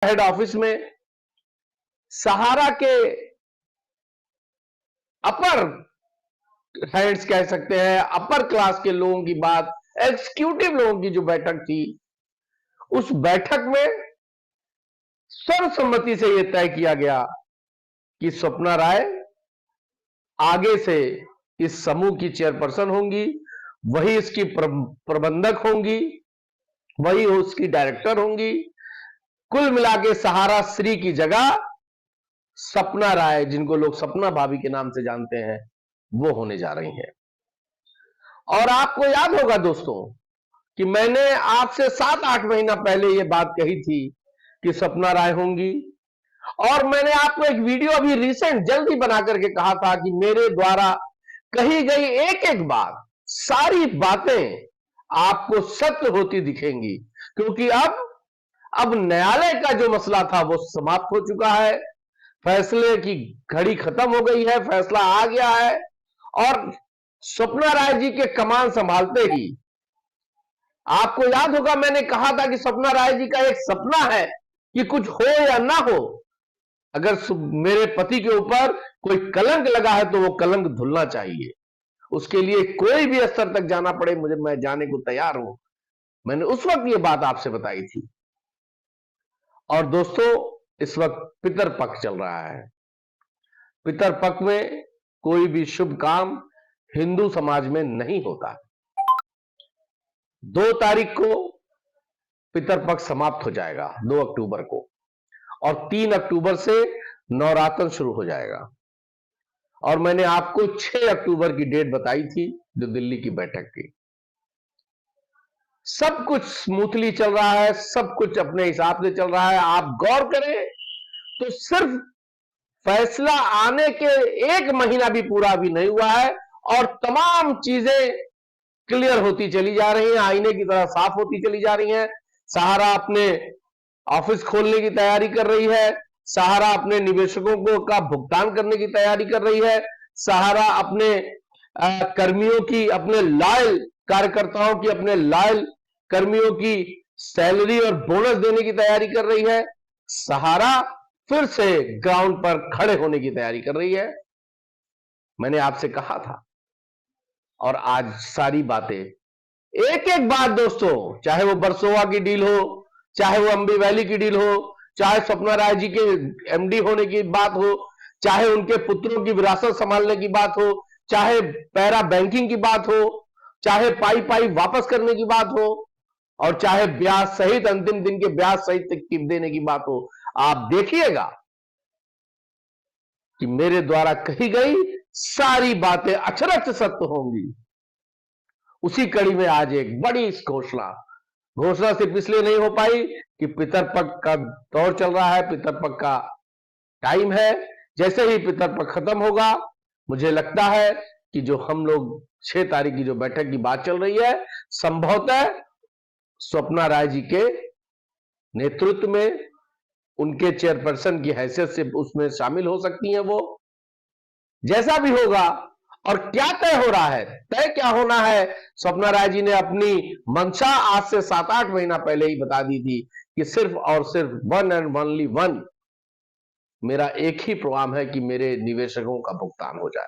Head office में सहारा के अपर hands कह सकते हैं, अपर क्लास के लोगों की बात, एग्जीक्यूटिव लोगों की जो बैठक थी, उस बैठक में सर्वसम्मति से यह तय किया गया कि स्वप्ना राय आगे से इस समूह की चेयरपर्सन होंगी, वही इसकी प्रबंधक होंगी, वही उसकी डायरेक्टर होंगी। कुल मिला के सहारा श्री की जगह सपना राय, जिनको लोग सपना भाभी के नाम से जानते हैं, वो होने जा रही हैं। और आपको याद होगा दोस्तों कि मैंने आपसे 7-8 महीना पहले यह बात कही थी कि सपना राय होंगी, और मैंने आपको एक वीडियो अभी रिसेंट जल्दी बना करके कहा था कि मेरे द्वारा कही गई एक एक बात, सारी बातें आपको सत्य होती दिखेंगी, क्योंकि अब न्यायालय का जो मसला था वो समाप्त हो चुका है, फैसले की घड़ी खत्म हो गई है, फैसला आ गया है। और स्वप्ना राय जी के कमान संभालते ही आपको याद होगा मैंने कहा था कि स्वप्ना राय जी का एक सपना है कि कुछ हो या ना हो, अगर मेरे पति के ऊपर कोई कलंक लगा है तो वो कलंक धुलना चाहिए, उसके लिए कोई भी स्तर तक जाना पड़े मैं जाने को तैयार हूं। मैंने उस वक्त ये बात आपसे बताई थी। और दोस्तों, इस वक्त पितरपक्ष चल रहा है। पितरपक्ष में कोई भी शुभ काम हिंदू समाज में नहीं होता। 2 तारीख को पितरपक्ष समाप्त हो जाएगा, 2 अक्टूबर को, और 3 अक्टूबर से नवरात्र शुरू हो जाएगा। और मैंने आपको 6 अक्टूबर की डेट बताई थी, जो दिल्ली की बैठक की। सब कुछ स्मूथली चल रहा है, सब कुछ अपने हिसाब से चल रहा है। आप गौर करें तो सिर्फ फैसला आने के 1 महीना भी पूरा भी नहीं हुआ है और तमाम चीजें क्लियर होती चली जा रही हैं, आईने की तरह साफ होती चली जा रही हैं। सहारा अपने ऑफिस खोलने की तैयारी कर रही है, सहारा अपने निवेशकों को का भुगतान करने की तैयारी कर रही है, सहारा अपने कर्मियों की, अपने लॉयल कार्यकर्ताओं की, अपने लॉयल कर्मियों की सैलरी और बोनस देने की तैयारी कर रही है। सहारा फिर से ग्राउंड पर खड़े होने की तैयारी कर रही है। मैंने आपसे कहा था, और आज सारी बातें, एक एक बात दोस्तों, चाहे वो बरसोवा की डील हो, चाहे वो अंबी वैली की डील हो, चाहे स्वप्ना राय जी के एमडी होने की बात हो, चाहे उनके पुत्रों की विरासत संभालने की बात हो, चाहे पैरा बैंकिंग की बात हो, चाहे पाई पाई वापस करने की बात हो, और चाहे ब्याज सहित अंतिम दिन के ब्याज सहित टिप देने की बात हो, आप देखिएगा कि मेरे द्वारा कही गई सारी बातें अक्षरशः सत्य होंगी। उसी कड़ी में आज एक बड़ी घोषणा सिर्फ इसलिए नहीं हो पाई कि पितरपक्ष का दौर चल रहा है, पितरपक्ष का टाइम है। जैसे ही पितरपक्ष खत्म होगा, मुझे लगता है कि जो हम लोग 6 तारीख की जो बैठक की बात चल रही है, संभवतः स्वप्ना राय जी के नेतृत्व में, उनके चेयरपर्सन की हैसियत से उसमें शामिल हो सकती हैं वो। जैसा भी होगा, और क्या तय हो रहा है, तय क्या होना है, स्वप्ना राय जी ने अपनी मंशा आज से 7-8 महीना पहले ही बता दी थी कि सिर्फ और सिर्फ वन एंड ओनली वन, मेरा एक ही प्रोग्राम है कि मेरे निवेशकों का भुगतान हो जाए,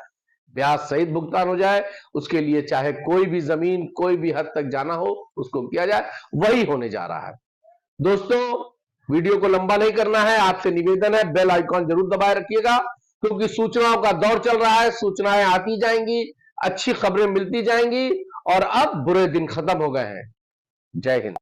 ब्याज सहित भुगतान हो जाए। उसके लिए चाहे कोई भी जमीन, कोई भी हद तक जाना हो, उसको किया जाए। वही होने जा रहा है। दोस्तों, वीडियो को लंबा नहीं करना है, आपसे निवेदन है, बेल आइकॉन जरूर दबाए रखिएगा, क्योंकि सूचनाओं का दौर चल रहा है, सूचनाएं आती जाएंगी, अच्छी खबरें मिलती जाएंगी, और अब बुरे दिन खत्म हो गए हैं। जय हिंद।